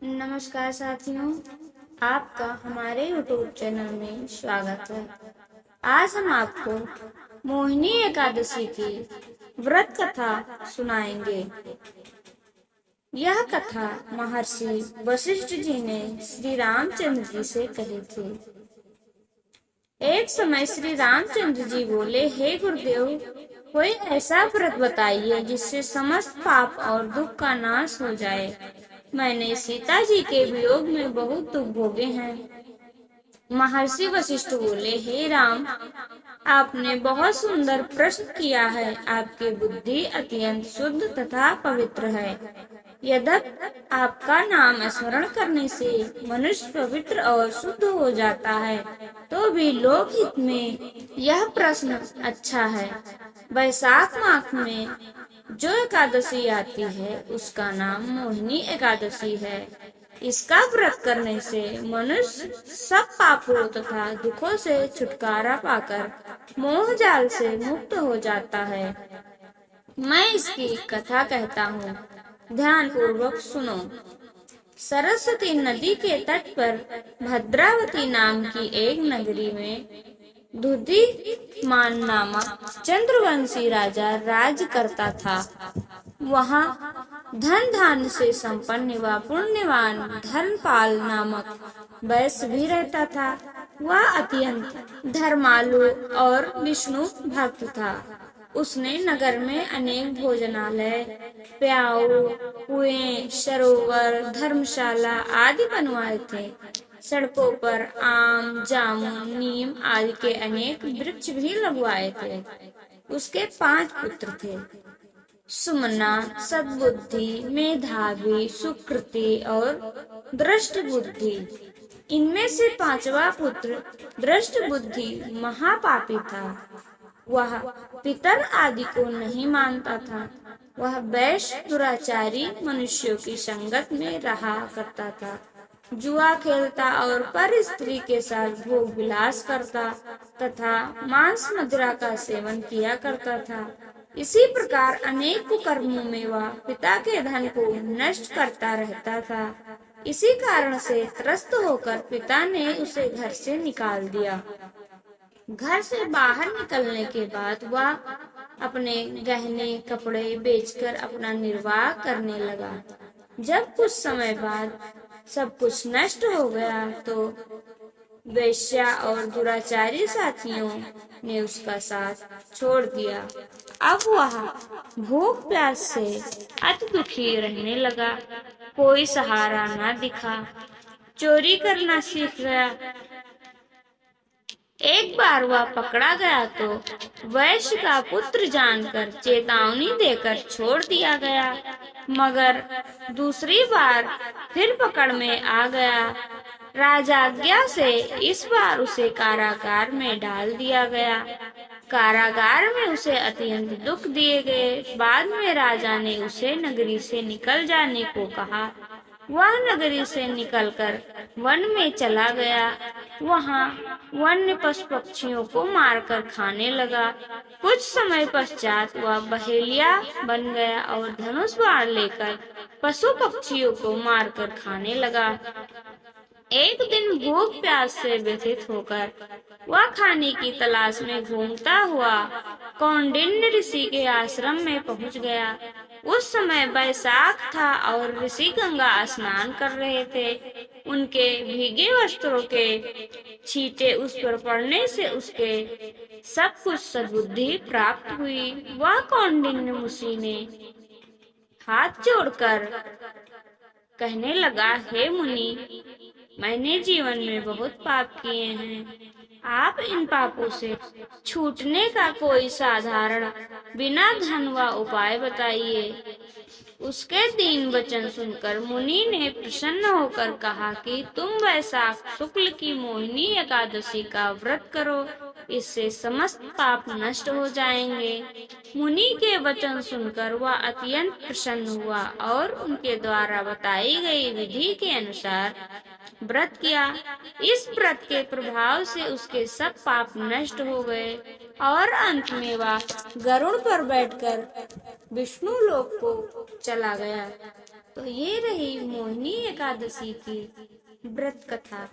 नमस्कार साथियों, आपका हमारे YouTube चैनल में स्वागत है। आज हम आपको मोहिनी एकादशी की व्रत कथा सुनाएंगे। यह कथा महर्षि वशिष्ठ जी ने श्री रामचंद्र जी से कही थी। एक समय श्री रामचंद्र जी बोले, हे गुरुदेव, कोई ऐसा व्रत बताइए जिससे समस्त पाप और दुख का नाश हो जाए। मैंने सीता जी के वियोग में बहुत दुख भोगे हैं। महर्षि वशिष्ठ बोले, हे राम, आपने बहुत सुंदर प्रश्न किया है। आपकी बुद्धि अत्यंत शुद्ध तथा पवित्र है। यद्यपि आपका नाम स्मरण करने से मनुष्य पवित्र और शुद्ध हो जाता है, तो भी लोकहित में यह प्रश्न अच्छा है। वैशाख मास में जो एकादशी आती है उसका नाम मोहिनी एकादशी है। इसका व्रत करने से मनुष्य सब पापों तथा दुखों से छुटकारा पाकर मोह जाल से मुक्त हो जाता है। मैं इसकी कथा कहता हूँ, ध्यान पूर्वक सुनो। सरस्वती नदी के तट पर भद्रावती नाम की एक नगरी में दुधिमान नामक चंद्रवंशी राजा राज करता था। वहाँ धन धान्य से संपन्न व पुण्यवान धर्मपाल नामक वैश्य भी रहता था। वह अत्यंत धर्मालु और विष्णु भक्त था। उसने नगर में अनेक भोजनालय, प्याऊ, कुएं, सरोवर, धर्मशाला आदि बनवाए थे। सड़कों पर आम, जामुन, नीम आदि के अनेक वृक्ष भी लगवाए थे। उसके 5 पुत्र थे, सुमना, सद्बुद्धि, मेधावी, सुकृति और दृष्ट बुद्धि। इनमें से 5वां पुत्र दृष्ट बुद्धि महापापी था। वह पितर आदि को नहीं मानता था। वह वैश्य दुराचारी मनुष्यों की संगत में रहा करता था, जुआ खेलता और पर स्त्री के साथ भोग विलास करता तथा मांस मदिरा का सेवन किया करता था। इसी प्रकार अनेक कुकर्मों में वह पिता के धन को नष्ट करता रहता था। इसी कारण से त्रस्त होकर पिता ने उसे घर से निकाल दिया। घर से बाहर निकलने के बाद वह अपने गहने कपड़े बेचकर अपना निर्वाह करने लगा। जब कुछ समय बाद सब कुछ नष्ट हो गया तो वेश्या और दुराचारी साथियों ने उसका साथ छोड़ दिया। अब वह भूख प्यास से अति दुखी रहने लगा। कोई सहारा न दिखा। चोरी करना सीख गया। एक बार वह पकड़ा गया तो वैश्य का पुत्र जानकर चेतावनी देकर छोड़ दिया गया, मगर दूसरी बार फिर पकड़ में आ गया। राजाज्ञा से इस बार उसे कारागार में डाल दिया गया। कारागार में उसे अत्यंत दुख दिए गए। बाद में राजा ने उसे नगरी से निकल जाने को कहा। वह नगरी से निकलकर वन में चला गया। वहाँ वन्य पशु पक्षियों को मारकर खाने लगा। कुछ समय पश्चात वह बहेलिया बन गया और धनुष बाण लेकर पशु पक्षियों को मारकर खाने लगा। एक दिन भूख प्यास से व्यथित होकर वह खाने की तलाश में घूमता हुआ कौंडिन्य ऋषि के आश्रम में पहुंच गया। उस समय बैसाख था और ऋषि गंगा स्नान कर रहे थे। उनके भीगे वस्त्रों के छींटे उस पर पड़ने से उसके सब कुछ सद्बुद्धि प्राप्त हुई। वह कौंडिन्य मुनि ने हाथ जोड़कर कहने लगा, हे मुनि, मैंने जीवन में बहुत पाप किए हैं। आप इन पापों से छूटने का कोई साधारण बिना धन व उपाय बताइए। उसके दीन वचन सुनकर मुनि ने प्रसन्न होकर कहा कि तुम वैशाख शुक्ल की मोहिनी एकादशी का व्रत करो, इससे समस्त पाप नष्ट हो जाएंगे। मुनि के वचन सुनकर वह अत्यंत प्रसन्न हुआ और उनके द्वारा बताई गई विधि के अनुसार व्रत किया। इस व्रत के प्रभाव से उसके सब पाप नष्ट हो गए और अंत में वह गरुड़ पर बैठकर विष्णु लोक को चला गया। तो ये रही मोहिनी एकादशी की व्रत कथा।